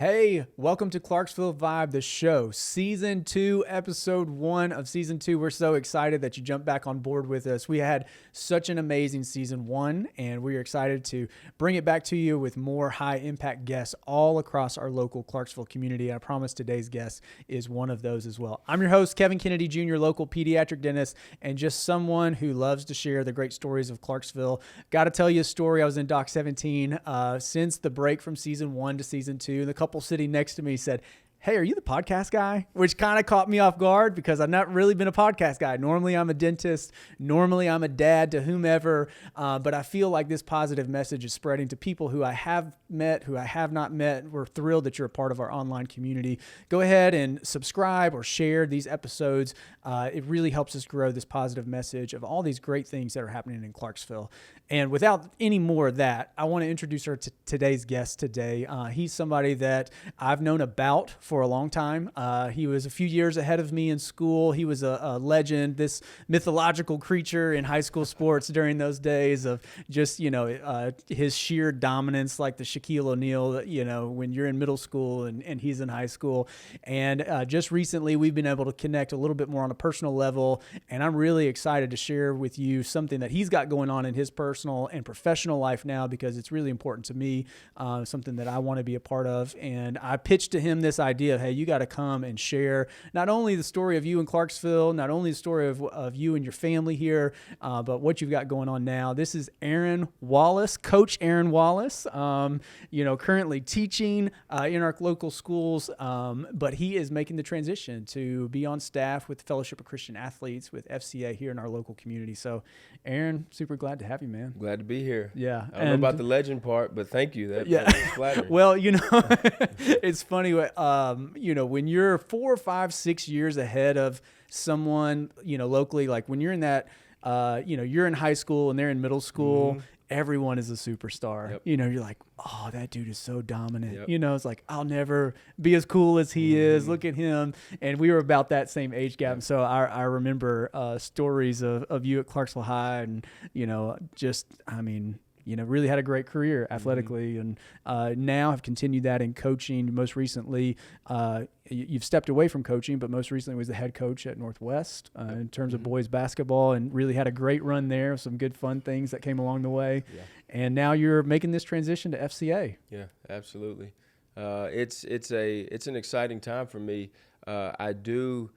Hey, welcome to Clarksville Vibe the show, Season 2, Episode 1 of Season 2. We're so excited that you jumped back on board with us. We had such an amazing Season 1, and we are excited to bring it back to you with more high-impact guests all across our local Clarksville community. I promise today's guest is one of those as well. I'm your host, Kevin Kennedy Jr., local pediatric dentist, and just someone who loves to share the great stories of Clarksville. Got to tell you a story. I was in Doc 17 since the break from Season 1 to Season 2. The couple sitting next to me said, "Hey, are you the podcast guy?" Which kind of caught me off guard because I've not really been a podcast guy. Normally I'm a dentist. Normally I'm a dad to whomever. But I feel like this positive message is spreading to people who I have met, who I have not met. We're thrilled that you're a part of our online community. Go ahead and subscribe or share these episodes. It really helps us grow this positive message of all these great things that are happening in Clarksville. And without any more of that, I want to introduce her to today's guest today. He's somebody that I've known about for a long time. He was a few years ahead of me in school. He was a legend, this mythological creature in high school sports during those days of just, his sheer dominance, like the Shaquille O'Neal, when you're in middle school and he's in high school. And just recently, we've been able to connect a little bit more on a personal level. And I'm really excited to share with you something that he's got going on in his personal and professional life now, because it's really important to me, something that I want to be a part of. And I pitched to him this idea of, hey, you got to come and share not only the story of you in Clarksville, not only the story of you and your family here, but what you've got going on now. This is Aaron Wallus, Coach Aaron Wallus, currently teaching in our local schools, but he is making the transition to be on staff with the Fellowship of Christian Athletes with FCA here in our local community. So, Aaron, super glad to have you, man. Glad to be here. Yeah. I don't know about the legend part, but thank you. That's flattering. Well, it's funny, when you're 4, 5, 6 years ahead of someone, locally, like when you're in that, you're in high school and they're in middle school, everyone is a superstar. Yep. You're like, oh, that dude is so dominant. Yep. It's like, I'll never be as cool as he is. Look at him. And we were about that same age gap. Yep. So I remember stories of you at Clarksville High and, really had a great career athletically, and now have continued that in coaching. Most recently, you've stepped away from coaching, but most recently was the head coach at Northwest in terms of boys basketball, and really had a great run there. Some good fun things that came along the way. Yeah. And now you're making this transition to FCA. Yeah, absolutely. It's an exciting time for me. I do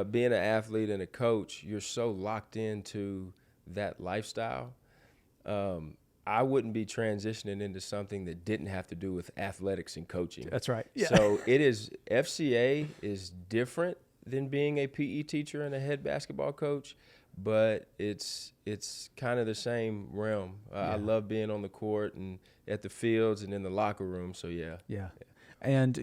being an athlete and a coach, you're so locked into that lifestyle. I wouldn't be transitioning into something that didn't have to do with athletics and coaching. That's right. Yeah. So FCA is different than being a PE teacher and a head basketball coach, but it's kind of the same realm. I love being on the court and at the fields and in the locker room. So yeah. And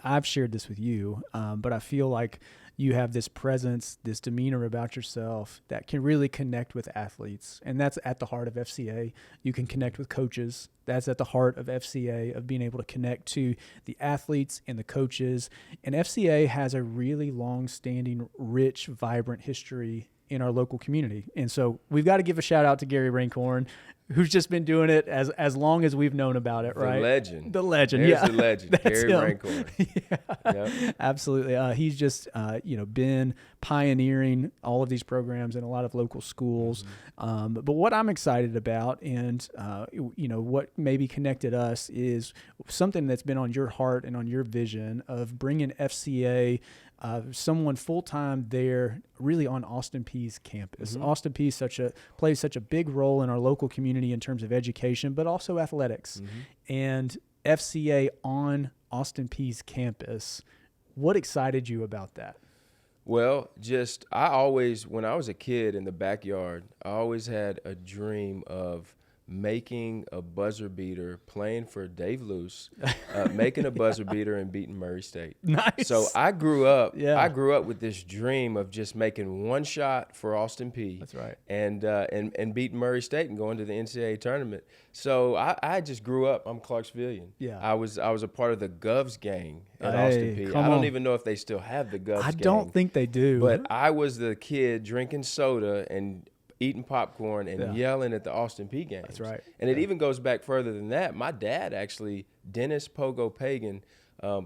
I've shared this with you, but I feel like you have this presence, this demeanor about yourself that can really connect with athletes. And that's at the heart of FCA. You can connect with coaches. That's at the heart of FCA, of being able to connect to the athletes and the coaches. And FCA has a really long-standing, rich, vibrant history in our local community. And so we've got to give a shout out to Gary Rancorn, who's just been doing it as long as we've known about it, right? The legend. There's the legend, Gary Rancorn. Yep. Absolutely. He's just, been pioneering all of these programs in a lot of local schools. But what I'm excited about and, what maybe connected us is something that's been on your heart and on your vision of bringing FCA, someone full-time there really on Austin Peay's campus. Austin Peay plays such a big role in our local community in terms of education, but also athletics. And FCA on Austin Peay's campus, what excited you about that? Well, I always, when I was a kid in the backyard, I always had a dream of making a buzzer beater, playing for Dave Luce, making a buzzer beater and beating Murray State. Nice. So I grew up with this dream of just making one shot for Austin Peay. That's right. And beating Murray State and going to the NCAA tournament. So I just grew up. I'm Clarksvillian. Yeah. I was a part of the Govs gang at Austin Peay. I don't even know if they still have the Govs gang. I don't think they do. But I was the kid drinking soda and eating popcorn and yelling at the Austin Peay games. That's right. And it even goes back further than that. My dad actually, Dennis Pogo Pagan,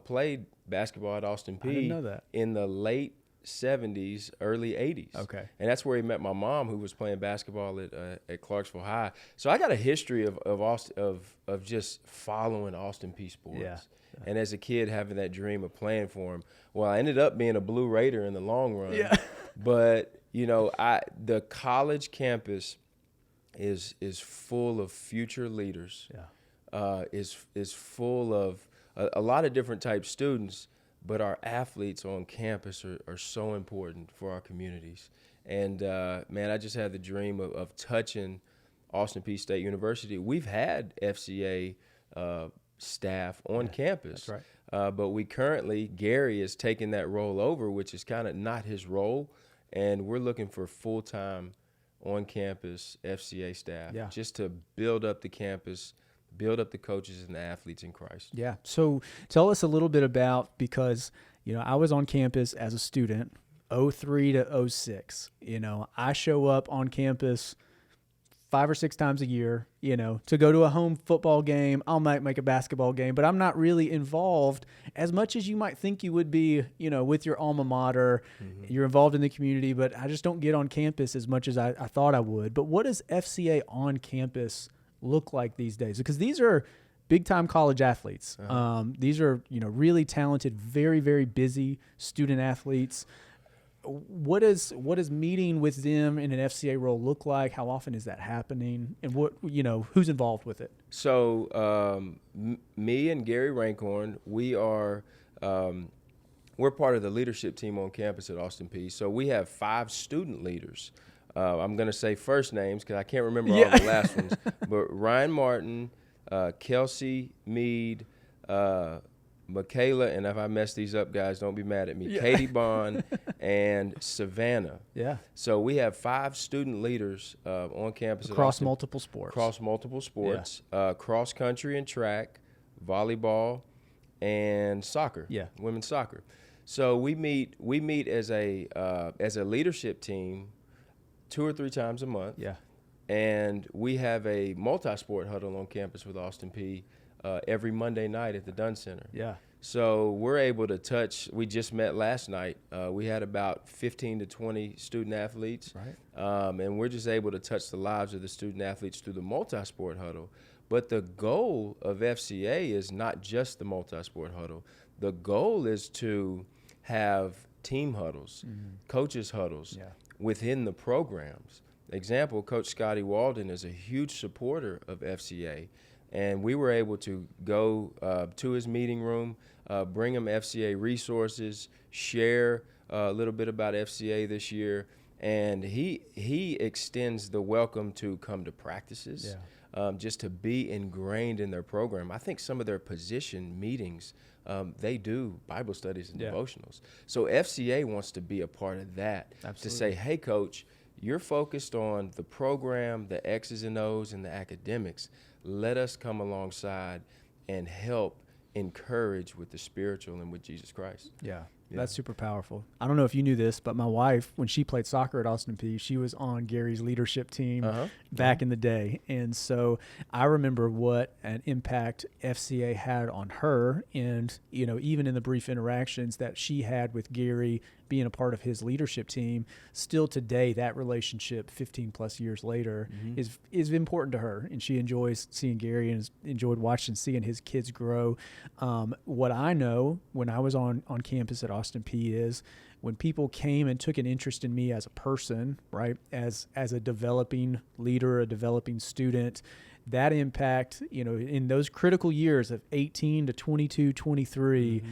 played basketball at Austin Peay. I didn't know that. In the late 70s, early 80s. Okay. And that's where he met my mom, who was playing basketball at Clarksville High. So I got a history of just following Austin Peay sports. Yeah. And as a kid, having that dream of playing for him. Well, I ended up being a Blue Raider in the long run. Yeah. But, the college campus is full of future leaders. Yeah. Is full of a lot of different type students. But our athletes on campus are so important for our communities. And, man, I just had the dream of touching Austin Peay State University. We've had FCA staff on campus. That's right. But Gary is taking that role over, which is kind of not his role. And we're looking for full-time on-campus FCA staff just to build up the campus, build up the coaches and the athletes in Christ. Yeah. So tell us a little bit about, because, I was on campus as a student, 03 to 06. I show up on campus 5 or 6 times a year, to go to a home football game. I might make a basketball game, but I'm not really involved as much as you might think you would be, with your alma mater. Mm-hmm. You're involved in the community, but I just don't get on campus as much as I thought I would. But what does FCA on campus look like these days? Because these are big-time college athletes. Uh-huh. These are, really talented, very, very busy student athletes. What does meeting with them in an FCA role look like? How often is that happening? And who's involved with it? So me and Gary Rancorn, we're part of the leadership team on campus at Austin Peay. So we have 5 student leaders. I'm going to say first names because I can't remember all the last ones. But Ryan Martin, Kelsey Mead, Michaela, and if I mess these up, guys, don't be mad at me. Yeah. Katie Bond and Savannah. Yeah. So we have 5 student leaders on campus. Across multiple sports. Cross country and track, volleyball, and soccer. Yeah. Women's soccer. So we meet as a leadership team 2 or 3 times a month. Yeah. And we have a multi-sport huddle on campus with Austin Peay every Monday night at the Dunn Center. Yeah. So we're able to touch. We just met last night. We had about 15 to 20 student athletes. Right. And we're just able to touch the lives of the student athletes through the multi-sport huddle. But the goal of FCA is not just the multi-sport huddle. The goal is to have team huddles, coaches huddles within the programs. Example, Coach Scotty Walden is a huge supporter of FCA. And we were able to go to his meeting room, bring him FCA resources, share a little bit about FCA this year. And he extends the welcome to come to practices, just to be ingrained in their program. I think some of their position meetings, they do Bible studies and devotionals. So FCA wants to be a part of that. Absolutely. To say, hey, Coach, you're focused on the program, the X's and O's, and the academics. Let us come alongside and help encourage with the spiritual and with Jesus Christ. Yeah. That's super powerful. I don't know if you knew this, but my wife, when she played soccer at Austin Peay, she was on Gary's leadership team back in the day. And so I remember what an impact FCA had on her, and, even in the brief interactions that she had with Gary being a part of his leadership team, still today, that relationship 15 plus years later is important to her. And she enjoys seeing Gary and has enjoyed seeing his kids grow. What I know when I was on campus at Austin Peay is when people came and took an interest in me as a person, right, as a developing leader, a developing student, that impact, in those critical years of 18 to 22, 23,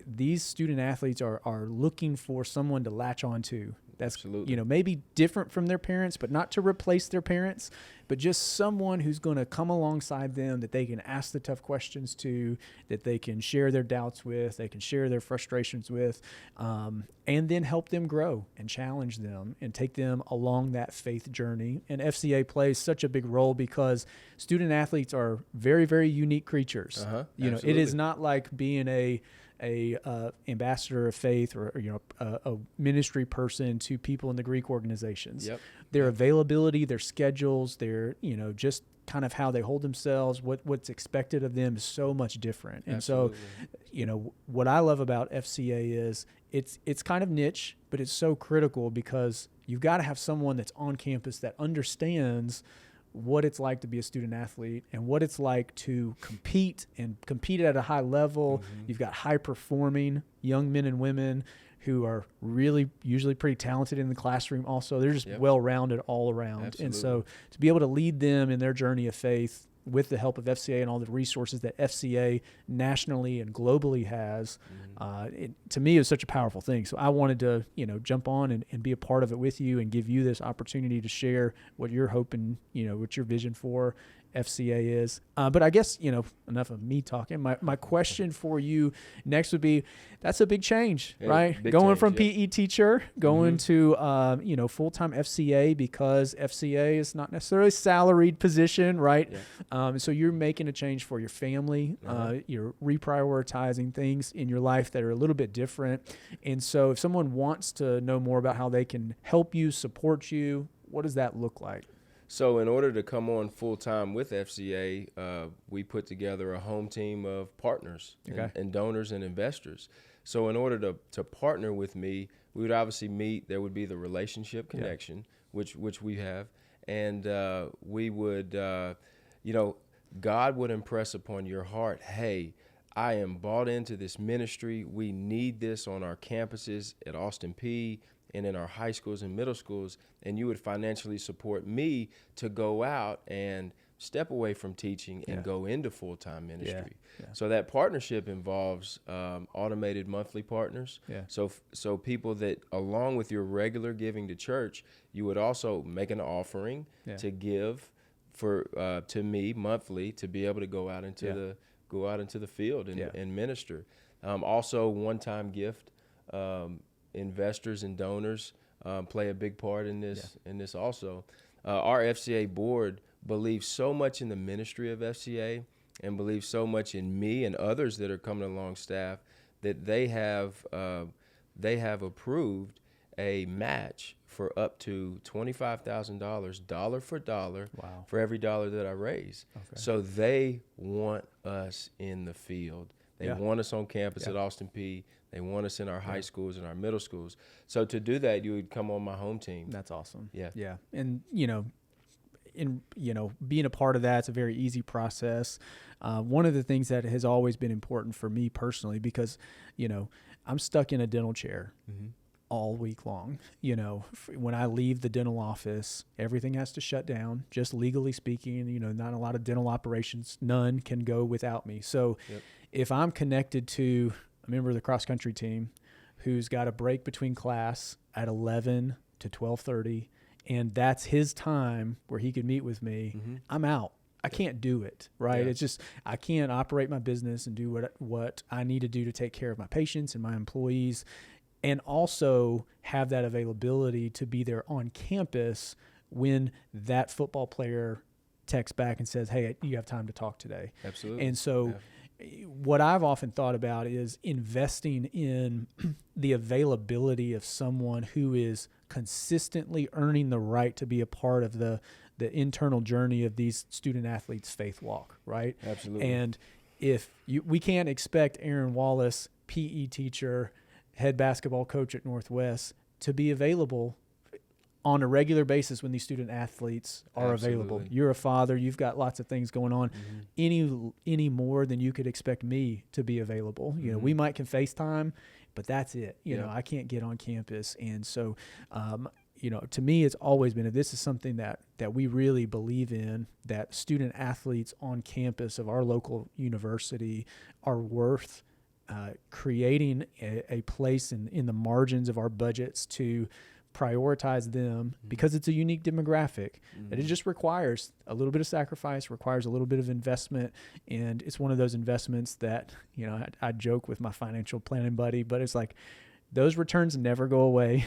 these student athletes are looking for someone to latch on to. That's, Absolutely. Maybe different from their parents, but not to replace their parents, but just someone who's going to come alongside them that they can ask the tough questions to, that they can share their doubts with, they can share their frustrations with, and then help them grow and challenge them and take them along that faith journey. And FCA plays such a big role because student athletes are very, very unique creatures. It is not like being a a ambassador of faith or a ministry person to people in the Greek organizations. Yep. Their availability, their schedules, their just kind of how they hold themselves, what's expected of them is so much different. And Absolutely. so, what I love about FCA is it's kind of niche, but it's so critical because you've got to have someone that's on campus that understands what it's like to be a student athlete and what it's like to compete at a high level. Mm-hmm. You've got high performing young men and women who are really usually pretty talented in the classroom also. They're just well-rounded all around. Absolutely. And so to be able to lead them in their journey of faith with the help of FCA and all the resources that FCA nationally and globally has, to me is such a powerful thing. So I wanted to, jump on and be a part of it with you and give you this opportunity to share what you're hoping, what your vision for FCA is. But I guess, enough of me talking. My question for you next would be, that's a big change, right? Going change, from PE teacher, going to, full-time FCA, because FCA is not necessarily a salaried position, right? Yeah. So you're making a change for your family. You're reprioritizing things in your life that are a little bit different. And so if someone wants to know more about how they can help you, support you, what does that look like? So in order to come on full-time with FCA, we put together a home team of partners and donors and investors. So in order to partner with me, we would obviously meet. There would be the relationship connection, which we have. And we would, God would impress upon your heart, hey, I am bought into this ministry. We need this on our campuses at Austin Peay and in our high schools and middle schools, and you would financially support me to go out and step away from teaching and go into full-time ministry. Yeah. So that partnership involves automated monthly partners. Yeah. So people that, along with your regular giving to church, you would also make an offering to give to me monthly to be able to go out into the field and minister. Also, one-time gift. Investors and donors play a big part in this also. Our FCA board believes so much in the ministry of FCA and believes so much in me and others that are coming along staff that they have approved a match for up to $25,000, dollar for dollar, for every dollar that I raise. Okay. So they want us in the field. They want us on campus at Austin Peay. They want us in our high schools and our middle schools. So to do that, you would come on my home team. That's awesome. Yeah. Yeah. And, being a part of that, it's a very easy process. One of the things that has always been important for me personally, because, I'm stuck in a dental chair all week long. When I leave the dental office, everything has to shut down, just legally speaking. Not a lot of dental operations, none can go without me. So if I'm connected to a member of the cross-country team who's got a break between class at 11 to 12:30, and that's his time where he could meet with me, I'm out. I can't do it, right? Yeah. It's just, I can't operate my business and do what I need to do to take care of my patients and my employees, and also have that availability to be there on campus when that football player texts back and says, hey, you have time to talk today. Absolutely. And so what I've often thought about is investing in the availability of someone who is consistently earning the right to be a part of the internal journey of these student athletes' faith walk, right? Absolutely. And we can't expect Aaron Wallus, PE teacher, head basketball coach at Northwest, to be available on a regular basis when these student athletes are available. You're a father, you've got lots of things going on, any more than you could expect me to be available. We can FaceTime, but that's it. I can't get on campus. And so, to me, it's always been, if this is something that we really believe in, that student athletes on campus of our local university are worth creating a place in the margins of our budgets to prioritize them, because it's a unique demographic that it just requires a little bit of sacrifice, requires a little bit of investment. And it's one of those investments that, I joke with my financial planning buddy, but it's like, those returns never go away.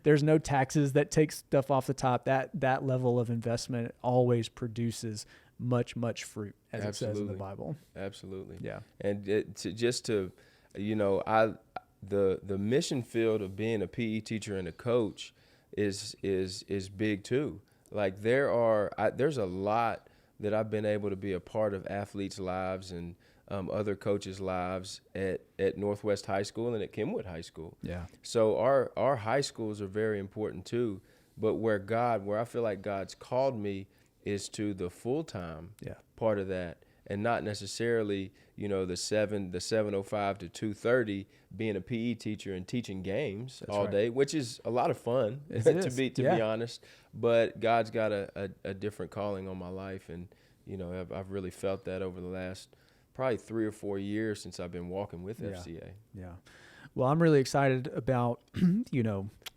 There's no taxes that take stuff off the top. That level of investment always produces much fruit, as it says in the Bible. Absolutely. Yeah. And The mission field of being a PE teacher and a coach is big too. Like there's a lot that I've been able to be a part of athletes' lives and other coaches' lives at Northwest High School and at Kenwood High School. Yeah. So our high schools are very important too. But where I feel like God's called me is to the full-time part of that, and not necessarily, the 7:05 to 2:30 being a PE teacher and teaching games all day, which is a lot of fun to be honest. But God's got a different calling on my life, and I've really felt that over the last probably 3 or 4 years since I've been walking with FCA. Yeah. Well, I'm really excited about,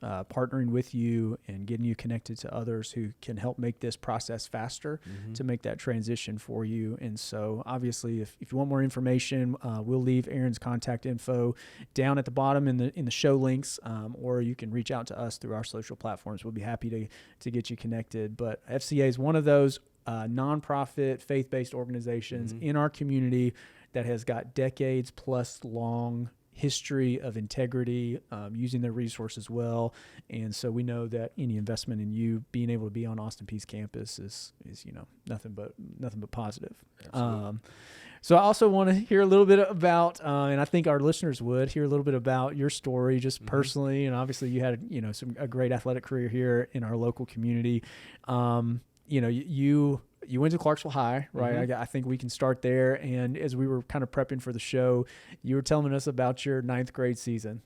partnering with you and getting you connected to others who can help make this process faster to make that transition for you. And so obviously, if you want more information, we'll leave Aaron's contact info down at the bottom in the show links, or you can reach out to us through our social platforms. We'll be happy to get you connected. But FCA is one of those nonprofit, faith-based organizations in our community that has got decades plus long history of integrity, using their resources well. And so we know that any investment in you being able to be on Austin Peay's campus is nothing but positive. So I also want to hear a little bit about, and I think our listeners would hear a little bit about your story just personally. And obviously you had, a great athletic career here in our local community. You went to Clarksville High, right? I think we can start there. And as we were kind of prepping for the show, you were telling us about your 9th grade season.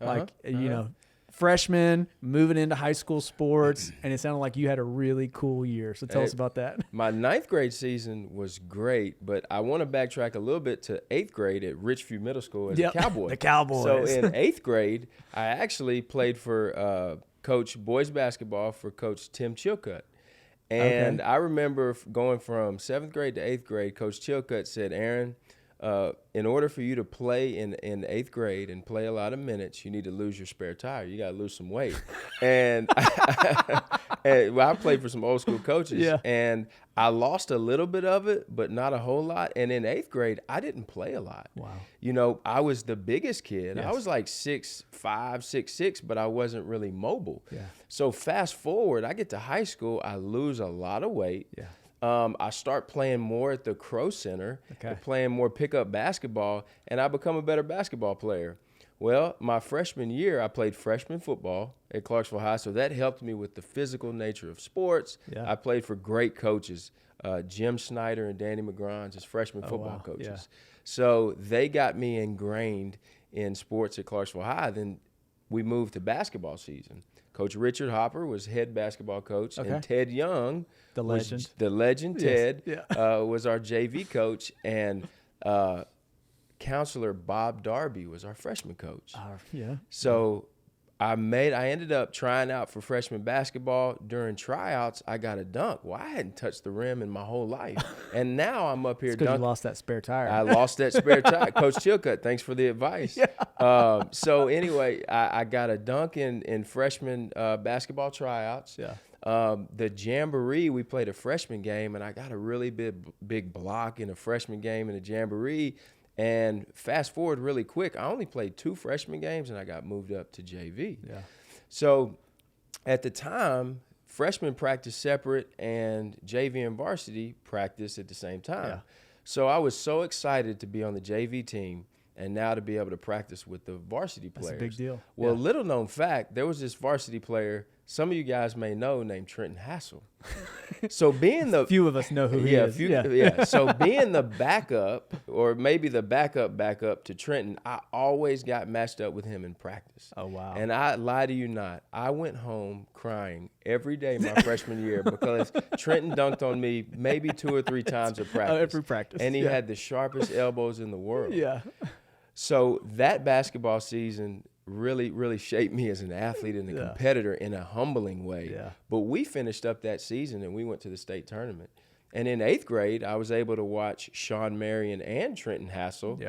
Freshman, moving into high school sports, and it sounded like you had a really cool year. So tell us about that. My 9th grade season was great, but I want to backtrack a little bit to 8th grade at Richview Middle School as a Cowboy. The Cowboys. So in 8th grade, I actually played for Coach boys basketball for Coach Tim Chilcutt. And I remember going from 7th grade to 8th grade, Coach Chilcutt said, Aaron, in order for you to play in 8th grade and play a lot of minutes, you need to lose your spare tire. You got to lose some weight. And I played for some old school coaches, and I lost a little bit of it, but not a whole lot. And in 8th grade, I didn't play a lot. Wow. I was the biggest kid. Yes. I was like 6'5", 6'6", but I wasn't really mobile. Yeah. So fast forward, I get to high school, I lose a lot of weight. Yeah. I start playing more at the Crow Center, playing more pickup basketball, and I become a better basketball player. Well, my freshman year, I played freshman football at Clarksville High, so that helped me with the physical nature of sports. Yeah. I played for great coaches, Jim Snyder and Danny McGrons as freshman football coaches. Yeah. So they got me ingrained in sports at Clarksville High. Then we moved to basketball season. Coach Richard Hopper was head basketball coach, and Ted Young, the legend Ted, was our JV coach, and Counselor Bob Darby was our freshman coach. So I ended up trying out for freshman basketball. During tryouts, I got a dunk. Well, I hadn't touched the rim in my whole life, and now I'm up here dunking. You lost that spare tire. I lost that spare tire. Coach Chilcutt, thanks for the advice. Yeah. So anyway, I got a dunk in freshman basketball tryouts. Yeah. The Jamboree, we played a freshman game, and I got a really big block in a freshman game in the Jamboree. And fast forward really quick, I only played 2 freshman games, and I got moved up to JV. Yeah. So at the time, freshmen practiced separate, and JV and varsity practiced at the same time. Yeah. So I was so excited to be on the JV team and now to be able to practice with the varsity players. That's a big deal. Well, little known fact, there was this varsity player some of you guys may know named Trenton Hassel. So being the few of us know who he is. So being the backup, or maybe the backup to Trenton, I always got matched up with him in practice. Oh wow! And I lie to you not, I went home crying every day my freshman year because Trenton dunked on me maybe 2 or 3 times a practice. Every practice. And he had the sharpest elbows in the world. Yeah. So that basketball season really shaped me as an athlete and a competitor in a humbling way. Yeah. But we finished up that season and we went to the state tournament. And in 8th grade, I was able to watch Sean Marion and Trenton Hassel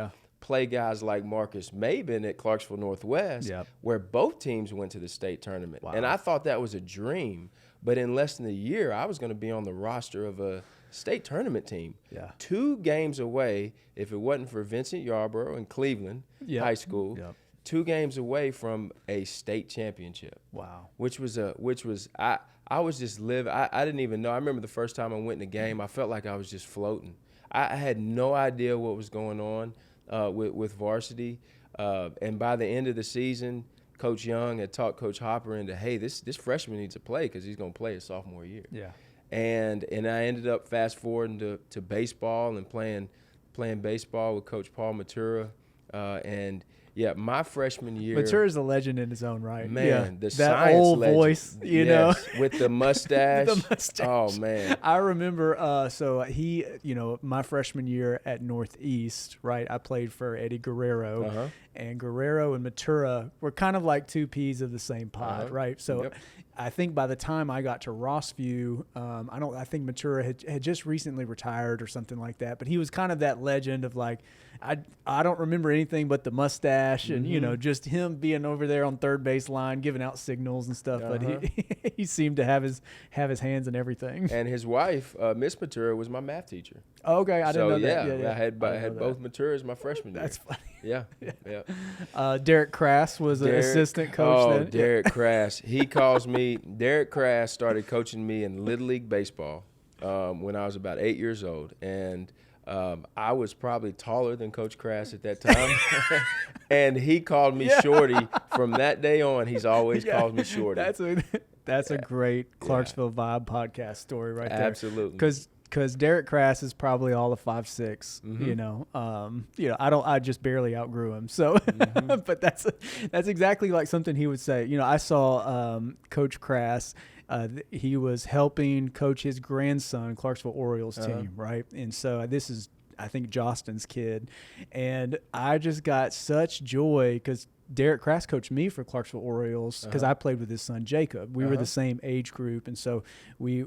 play guys like Marcus Mabin at Clarksville Northwest, where both teams went to the state tournament. Wow. And I thought that was a dream. But in less than a year, I was going to be on the roster of a state tournament team. Yeah. 2 games away, if it wasn't for Vincent Yarborough in Cleveland High School, 2 games away from a state championship. Wow. I was just I didn't even know. I remember the first time I went in a game, I felt like I was just floating. I had no idea what was going on with varsity. And by the end of the season, Coach Young had talked Coach Hopper into, hey, this freshman needs to play because he's going to play his sophomore year. Yeah. And I ended up fast forwarding to baseball and playing baseball with Coach Paul Matura. And yeah, my freshman year. Matura's a legend in his own right. Man, the that science old legend. voice, you know, with the mustache. The mustache. Oh man, I remember. So he, my freshman year at Northeast, right? I played for Eddie Guerrero, and Guerrero and Matura were kind of like 2 peas of the same pod, right? So. Yep. I think by the time I got to Rossview, I think Matura had just recently retired or something like that. But he was kind of that legend of like, I don't remember anything but the mustache and, just him being over there on third base line, giving out signals and stuff. But he seemed to have his hands in everything. And his wife, Miss Matura, was my math teacher. Oh, okay, I didn't know that. Yeah, I had both Maturas my freshman year. That's funny. Yeah. Derek Crass was an assistant coach then. Derek Crass. He calls me. Derek Crass started coaching me in Little League Baseball when I was about 8 years old. And I was probably taller than Coach Crass at that time. And he called me Shorty. From that day on, he's always called me Shorty. That's a great Clarksville Vibe podcast story right there. Absolutely. Because Derek Crass is probably all of 5'6", I just barely outgrew him. So, but that's exactly like something he would say. I saw Coach Crass. He was helping coach his grandson, Clarksville Orioles team, right? And so this is, I think, Jostin's kid. And I just got such joy because Derek Crass coached me for Clarksville Orioles because I played with his son Jacob. We were the same age group, and so we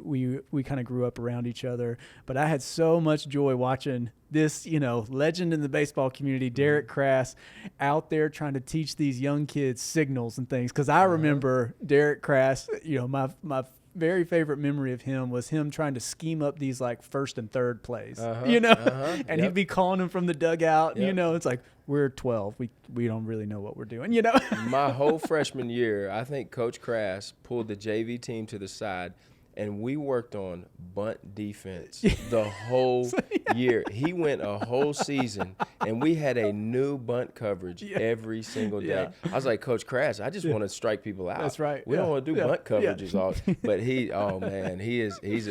kind of grew up around each other. But I had so much joy watching this, legend in the baseball community, Derek Crass, out there trying to teach these young kids signals and things. Because I remember Derek Crass, my very favorite memory of him was him trying to scheme up these like first and third plays, and he'd be calling them from the dugout. It's like, we're 12. We don't really know what we're doing, My whole freshman year, I think Coach Crass pulled the JV team to the side, and we worked on bunt defense the whole year. He went a whole season, and we had a new bunt coverage every single day. I was like, Coach Crass, I just want to strike people out. That's right. We don't want to do bunt coverages all. But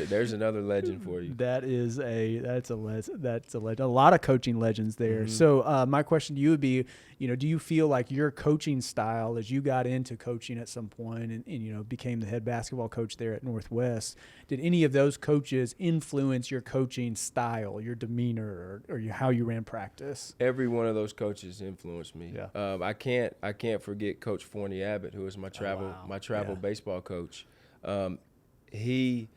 there's another legend for you. That's a legend. A lot of coaching legends there. So my question to you would be, do you feel like your coaching style, as you got into coaching at some point and became the head basketball coach there at Northwest, did any of those coaches influence your coaching style, your demeanor, or how you ran practice? Every one of those coaches influenced me. Yeah. I can't forget Coach Forney Abbott, who was my travel baseball coach. He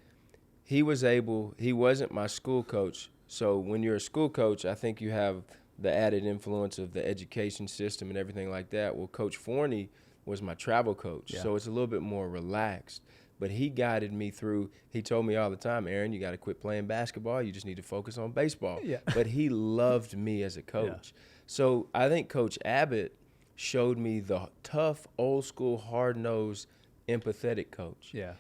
wasn't my school coach. So when you're a school coach, I think you have the added influence of the education system and everything like that. Well, Coach Forney was my travel coach, so it's a little bit more relaxed. But he guided me through. He told me all the time, Aaron, you got to quit playing basketball. You just need to focus on baseball. Yeah. But he loved me as a coach. Yeah. So I think Coach Abbott showed me the tough, old school, hard-nosed, empathetic coach. Yeah.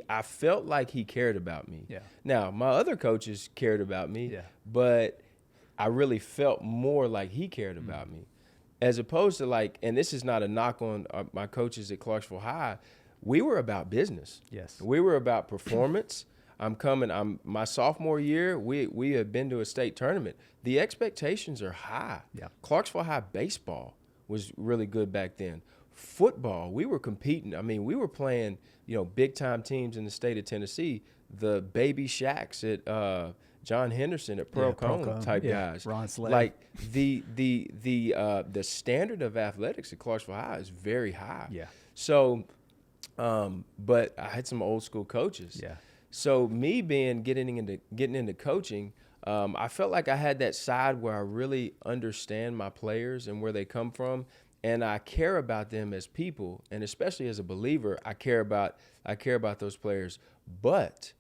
I felt like he cared about me. Yeah. Now, my other coaches cared about me, but I really felt more like he cared about me. As opposed to and this is not a knock on my coaches at Clarksville High, we were about business. Yes. We were about performance. My sophomore year, we had been to a state tournament. The expectations are high. Yeah. Clarksville High baseball was really good back then. Football, we were competing. I mean, we were playing, big time teams in the state of Tennessee, the baby Shacks at John Henderson at Pearl Cone type guys. Ron Slade. Like the standard of athletics at Clarksville High is very high. Yeah. So but I had some old school coaches. Yeah. So me getting into coaching, I felt like I had that side where I really understand my players and where they come from, and I care about them as people, and especially as a believer, I care about those players. But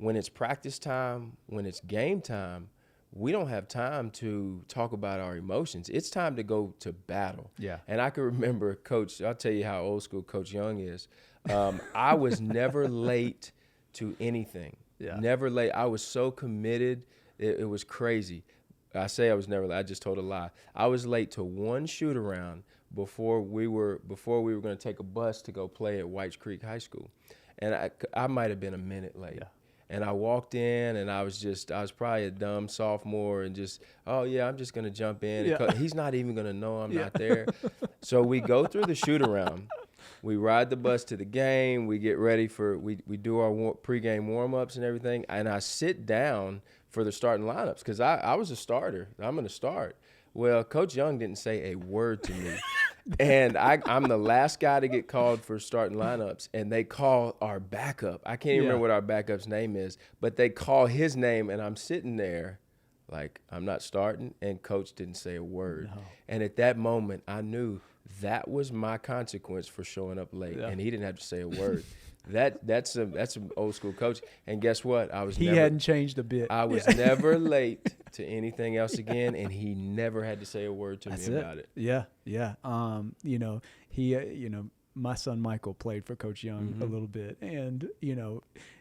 when it's practice time, when it's game time, we don't have time to talk about our emotions. It's time to go to battle. Yeah. And I can remember Coach, I'll tell you how old school Coach Young is. I was never late to anything. Yeah. Never late. I was so committed. It was crazy. I say I was never late. I just told a lie. I was late to one shoot around before we were going to take a bus to go play at Whites Creek High School. And I might have been a minute late. Yeah. And I walked in, and I was probably a dumb sophomore and just, oh, yeah, I'm just going to jump in. Yeah. He's not even going to know I'm not there. So we go through the shoot-around. We ride the bus to the game. We get ready we do our pregame warm-ups and everything. And I sit down for the starting lineups because I was a starter. I'm going to start. Well, Coach Young didn't say a word to me. And I'm the last guy to get called for starting lineups, and they call our backup. I can't even remember what our backup's name is, but they call his name, and I'm sitting there like I'm not starting, and Coach didn't say a word. No. And at that moment, I knew that was my consequence for showing up late, and he didn't have to say a word. That's an old school coach. And guess what? He hadn't changed a bit. I was never late to anything else again, and he never had to say a word to me about it. Yeah. My son Michael played for Coach Young a little bit, and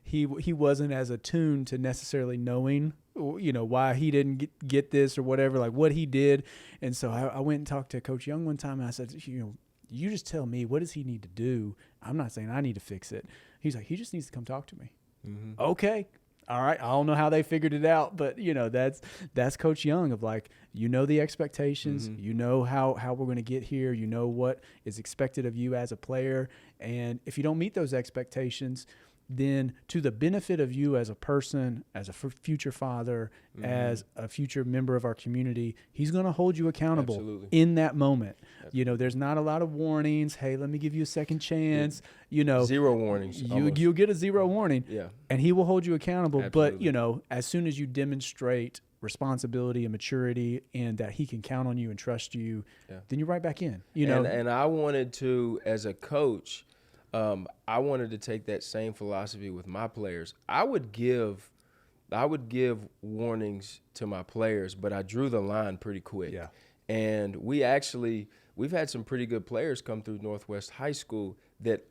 he wasn't as attuned to necessarily knowing why he didn't get this or whatever, like what he did. And so I went and talked to Coach Young one time, and I said, you just tell me, what does he need to do? I'm not saying I need to fix it. He's like, he just needs to come talk to me. Mm-hmm. Okay. All right. I don't know how they figured it out, but that's Coach Young of like, the expectations, how we're going to get here. What is expected of you as a player. And if you don't meet those expectations, then to the benefit of you as a person, as a future father, as a future member of our community, he's going to hold you accountable in that moment. Absolutely. There's not a lot of warnings. Hey, let me give you a second chance. Zero warnings. You'll get a zero warning. Yeah. And he will hold you accountable. Absolutely. But, as soon as you demonstrate responsibility and maturity and that he can count on you and trust you, then you're right back in. And I wanted to, as a coach, I wanted to take that same philosophy with my players. I would give warnings to my players, but I drew the line pretty quick. Yeah. And we've had some pretty good players come through Northwest High School that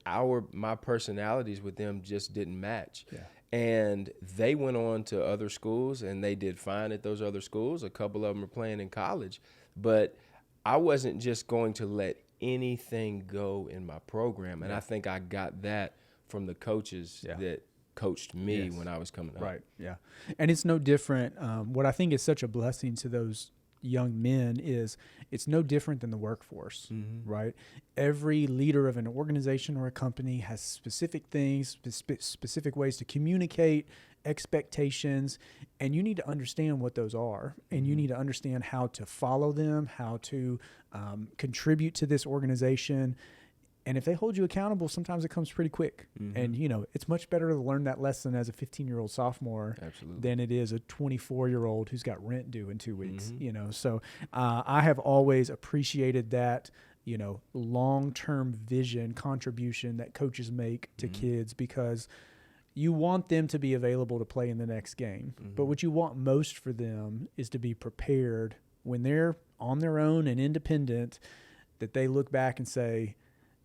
my personalities with them just didn't match. Yeah. And they went on to other schools, and they did fine at those other schools. A couple of them are playing in college. But I wasn't just going to let anything go in my program. And I think I got that from the coaches that coached me when I was coming up. Right, yeah. And it's no different. What I think is such a blessing to those young men is it's no different than the workforce, right? Every leader of an organization or a company has specific things, specific ways to communicate, expectations, and you need to understand what those are, and you need to understand how to follow them, how to contribute to this organization. And if they hold you accountable, sometimes it comes pretty quick. And, it's much better to learn that lesson as a 15-year-old sophomore than it is a 24-year-old who's got rent due in 2 weeks, So I have always appreciated that, long-term vision contribution that coaches make to kids, because you want them to be available to play in the next game. But what you want most for them is to be prepared when they're on their own and independent, that they look back and say,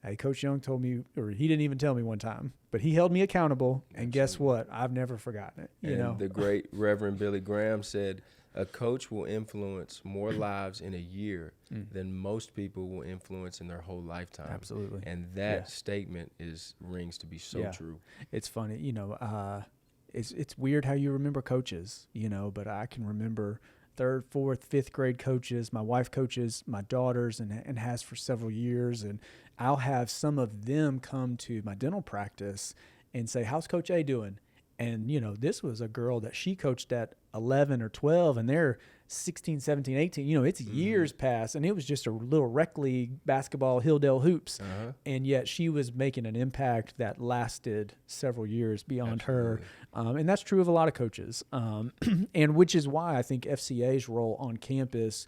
hey, Coach Young told me, or he didn't even tell me one time, but he held me accountable, and guess what? I've never forgotten it. The great Reverend Billy Graham said, a coach will influence more lives in a year than most people will influence in their whole lifetime. Absolutely. And that statement rings to be so true. It's funny, it's weird how you remember coaches, but I can remember 3rd, 4th, 5th grade coaches. My wife coaches my daughters and has for several years. And I'll have some of them come to my dental practice and say, how's Coach A doing? And, this was a girl that she coached at 11 or 12, and they're 16, 17, 18. It's years past, and it was just a little rec league basketball, Hilldale hoops. And yet she was making an impact that lasted several years beyond her. And that's true of a lot of coaches. And which is why I think FCA's role on campus,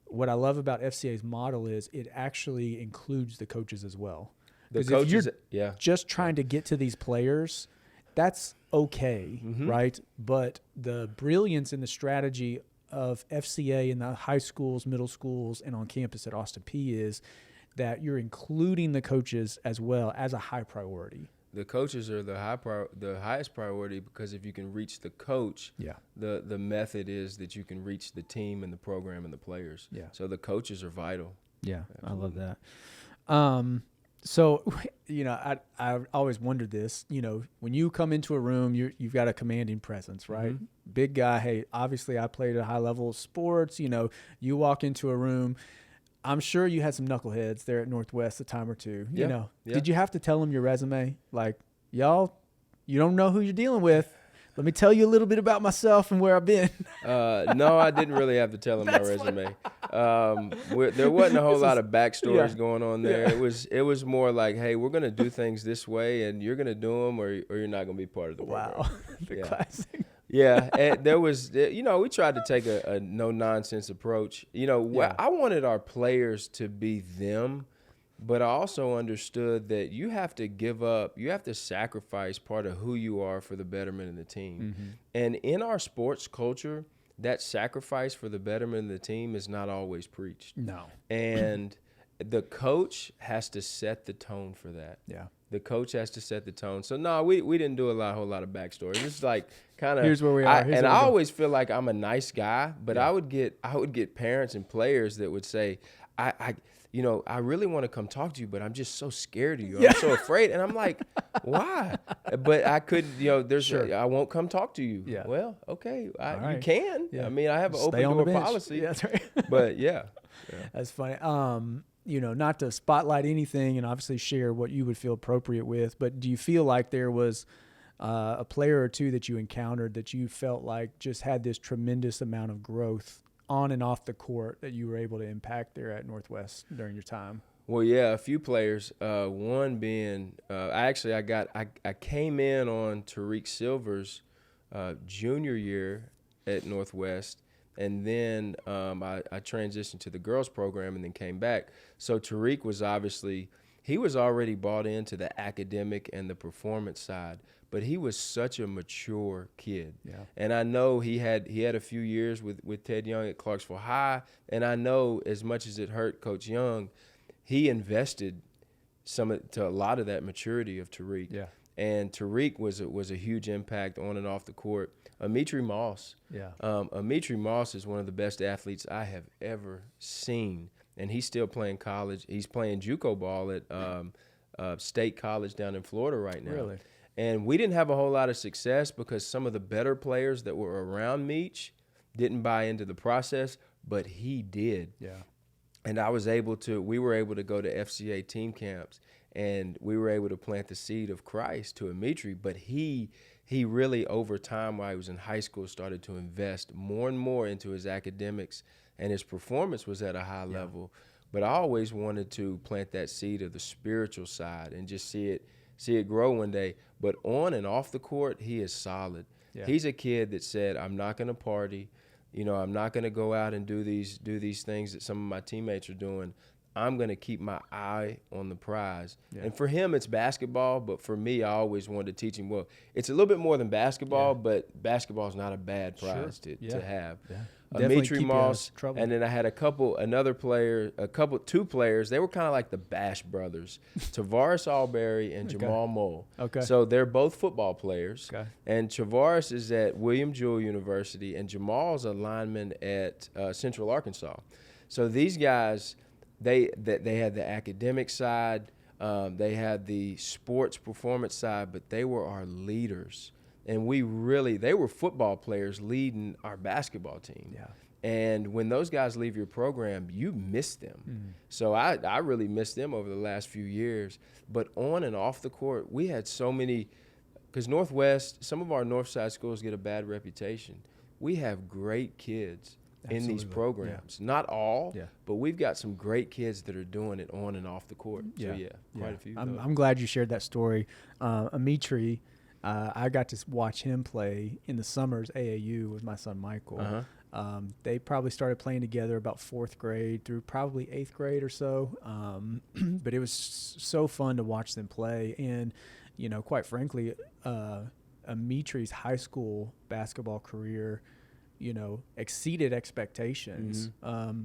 what I love about FCA's model is it actually includes the coaches as well. Because if you're just trying to get to these players, that's okay, Mm-hmm. right? But the brilliance in the strategy of FCA in the high schools, middle schools, and on campus at Austin Peay is that you're including the coaches as well as a high priority. The coaches are the highest priority, because if you can reach the coach, the method is that you can reach the team and the program and the players. Yeah. So the coaches are vital. Yeah, Absolutely. I love that. So, I always wondered this, when you come into a room, you've got a commanding presence, right? Mm-hmm. Big guy. Hey, obviously I played at a high level of sports, you walk into a room, I'm sure you had some knuckleheads there at Northwest a time or two, Yeah. Did you have to tell them your resume? Like, y'all, you don't know who you're dealing with. Let me tell you a little bit about myself and where I've been. No, I didn't really have to tell them my resume. There wasn't a whole lot of backstories going on there. It was more like, hey, we're going to do things this way, and you're going to do them, or you're not going to be part of the program. Wow. The classic. Yeah, and there was, we tried to take a no-nonsense approach. I wanted our players to be them, but I also understood that you have to give up, you have to sacrifice part of who you are for the betterment of the team. Mm-hmm. And in our sports culture, that sacrifice for the betterment of the team is not always preached. No. And the coach has to set the tone for that. Yeah. The coach has to set the tone. So no, we didn't do a whole lot of backstory. It's like kind of here's where we are. I always feel like I'm a nice guy, but I would get parents and players that would say, I really want to come talk to you, but I'm just so scared of you. I'm so afraid. And I'm like, why? But I couldn't, I won't come talk to you. Yeah. Well, okay. right. You can. Yeah. I mean, I have an Stay open on the door bench. policy. Yeah, that's right. But yeah. That's funny. Not to spotlight anything and obviously share what you would feel appropriate with, but do you feel like there was a player or two that you encountered that you felt like just had this tremendous amount of growth on and off the court that you were able to impact there at Northwest during your time? Well, yeah, a few players. One being, I came in on Tariq Silver's junior year at Northwest, and then I transitioned to the girls program and then came back. So Tariq was he was already bought into the academic and the performance side, but he was such a mature kid. Yeah. And I know he had a few years with Ted Young at Clarksville High, and I know as much as it hurt Coach Young, he invested to a lot of that maturity of Tariq. Yeah. And Tariq was a huge impact on and off the court. Amitri Moss. Yeah. Amitri Moss is one of the best athletes I have ever seen, and he's still playing college. He's playing JUCO ball at State College down in Florida right now. Really? And we didn't have a whole lot of success because some of the better players that were around Meach didn't buy into the process, but he did. Yeah. And we were able to go to FCA team camps, and we were able to plant the seed of Christ to Amitri. But he really, over time, while he was in high school, started to invest more and more into his academics, and his performance was at a high level. But I always wanted to plant that seed of the spiritual side and just see it grow one day. But on and off the court, he is solid. Yeah. He's a kid that said, I'm not going to party. I'm not going to go out and do these things that some of my teammates are doing. I'm going to keep my eye on the prize. Yeah. And for him, it's basketball. But for me, I always wanted to teach him, well, it's a little bit more than basketball, but basketball is not a bad prize to have. Yeah. Amitri Moss, and then I had two players. They were kind of like the Bash brothers, Tavares Alberry and Jamal Mole. Okay. So they're both football players. Okay. And Tavares is at William Jewell University, and Jamal's a lineman at Central Arkansas. So these guys, they had the academic side, they had the sports performance side, but they were our leaders. And they were football players leading our basketball team. Yeah. And when those guys leave your program, you miss them. Mm-hmm. So I really missed them over the last few years. But on and off the court, we had so many, because Northwest, some of our North Side schools get a bad reputation. We have great kids in these programs. Yeah. Not all, but we've got some great kids that are doing it on and off the court. So, quite a few. I'm glad you shared that story. Amitri, I got to watch him play in the summers AAU with my son Michael. Uh-huh. They probably started playing together about 4th grade through probably 8th grade or so. But it was so fun to watch them play. And, quite frankly, Amitri's high school basketball career, exceeded expectations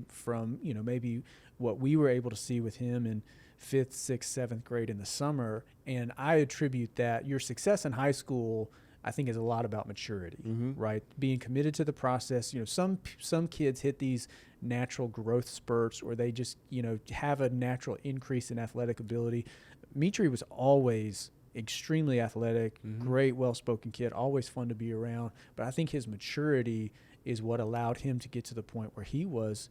from, maybe what we were able to see with him in 5th, 6th, 7th grade in the summer. And I attribute that your success in high school, I think, is a lot about maturity, right? Being committed to the process. Some kids hit these natural growth spurts, or they just, have a natural increase in athletic ability. Mitri was always extremely athletic, great, well-spoken kid, always fun to be around. But I think his maturity is what allowed him to get to the point where he was,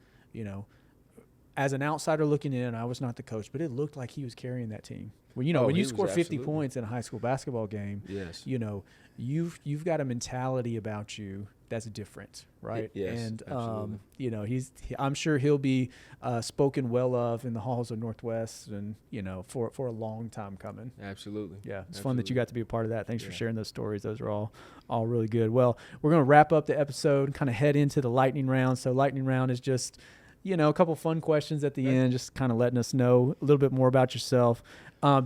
as an outsider looking in, I was not the coach, but it looked like he was carrying that team. Well, when you score 50 points in a high school basketball game, yes, you've got a mentality about you that's different, right? Yes, and absolutely. I'm sure he'll be spoken well of in the halls of Northwest, and for a long time coming. Absolutely. Yeah, it's fun that you got to be a part of that. Thanks for sharing those stories. Those are all really good. Well, we're going to wrap up the episode and kind of head into the lightning round. So lightning round is just a couple fun questions at the end, just kind of letting us know a little bit more about yourself.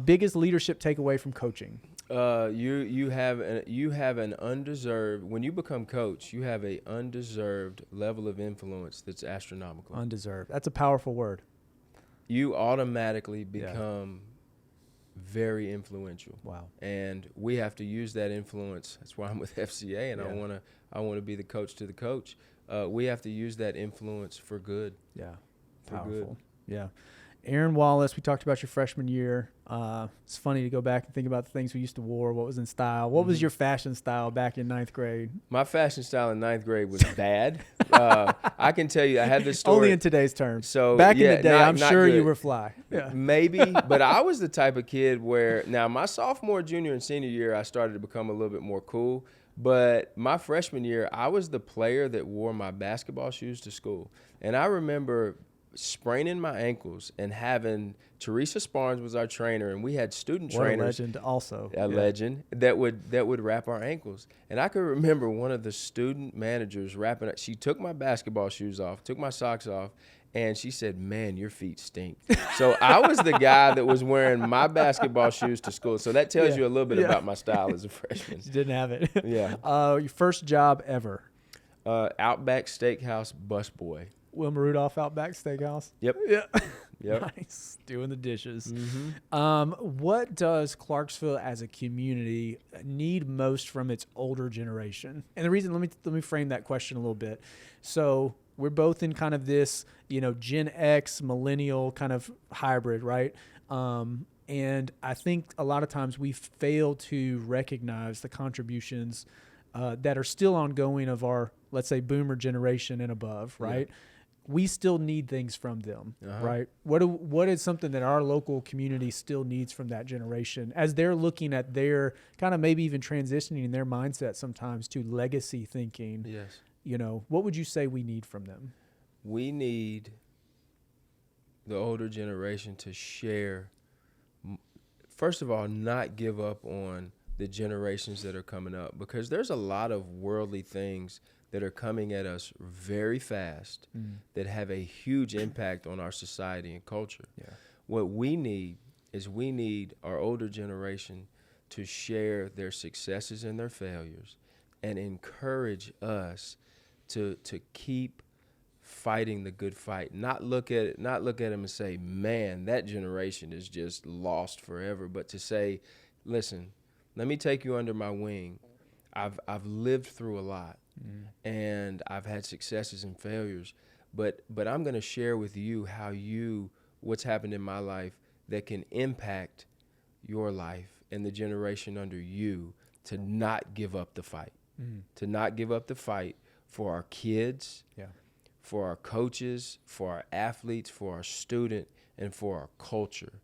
Biggest leadership takeaway from coaching? You have an undeserved, when you become coach, you have a undeserved level of influence that's astronomical. Undeserved. That's a powerful word. You automatically become very influential. Wow. And we have to use that influence. That's why I'm with FCA, and I want to be the coach to the coach. We have to use that influence for good. Yeah. Powerful. Good. Yeah. Aaron Wallus, we talked about your freshman year. It's funny to go back and think about the things we used to wear, what was in style. What was your fashion style back in 9th grade? My fashion style in 9th grade was bad. I can tell you, I had this story. Only in today's terms. So back in the day, I'm sure you were fly. Yeah. Maybe, but I was the type of kid where, now my sophomore, junior, and senior year, I started to become a little bit more cool. But my freshman year, I was the player that wore my basketball shoes to school. And I remember spraining my ankles and having Teresa Sparns was our trainer, and we had student trainers. A legend also. Legend that would wrap our ankles. And I could remember one of the student managers wrapping it. She took my basketball shoes off, took my socks off, and she said, "Man, your feet stink." So I was the guy that was wearing my basketball shoes to school. So that tells you a little bit about my style as a freshman. You didn't have it. Yeah. Your first job ever? Outback Steakhouse busboy. Wilma Rudolph Outback Steakhouse. Yep. Yeah. Yep. Nice. Doing the dishes. What does Clarksville as a community need most from its older generation? And the reason, let me frame that question a little bit. So we're both in kind of this, Gen X, millennial kind of hybrid, right? And I think a lot of times we fail to recognize the contributions that are still ongoing of our, let's say, boomer generation and above, right? Yeah. We still need things from them, right? What is something that our local community still needs from that generation as they're looking at their kind of maybe even transitioning their mindset sometimes to legacy thinking? Yes. What would you say we need from them? We need the older generation to share, first of all, not give up on the generations that are coming up, because there's a lot of worldly things that are coming at us very fast that have a huge impact on our society and culture. Yeah. What we need is our older generation to share their successes and their failures and encourage us to keep fighting the good fight. Not look at them and say, "Man, that generation is just lost forever," but to say, "Listen, let me take you under my wing. I've lived through a lot, and I've had successes and failures, but I'm going to share with you what's happened in my life that can impact your life and the generation under you, to not give up the fight, to not give up the fight for our kids, for our coaches, for our athletes, for our student, and for our culture,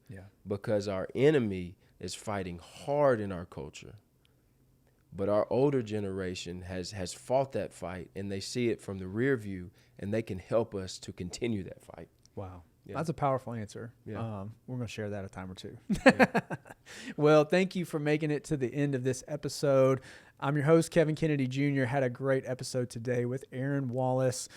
because our enemy is fighting hard in our culture. But our older generation has fought that fight, and they see it from the rear view, and they can help us to continue that fight." Wow. Yeah. That's a powerful answer. Yeah. We're going to share that a time or two. Well, thank you for making it to the end of this episode. I'm your host, Kevin Kennedy Jr. Had a great episode today with Aaron Wallus.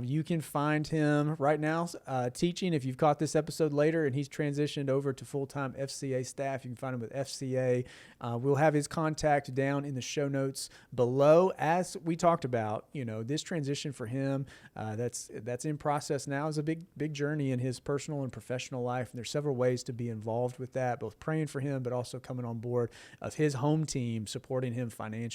You can find him right now teaching. If you've caught this episode later and he's transitioned over to full-time FCA staff, you can find him with FCA. We'll have his contact down in the show notes below. As we talked about, this transition for him, that's in process now, is a big journey in his personal and professional life. And there's several ways to be involved with that, both praying for him, but also coming on board of his home team, supporting him financially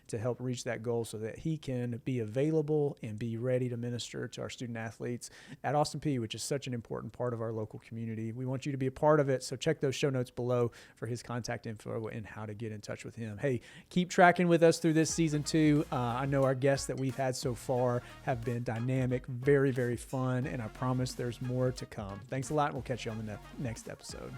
to help reach that goal so that he can be available and be ready to minister to our student athletes at Austin Peay, which is such an important part of our local community. We want you to be a part of it, so check those show notes below for his contact info and how to get in touch with him. Hey, keep tracking with us through this season 2. I know our guests that we've had so far have been dynamic, very, very fun, and I promise there's more to come. Thanks a lot, and we'll catch you on the next episode.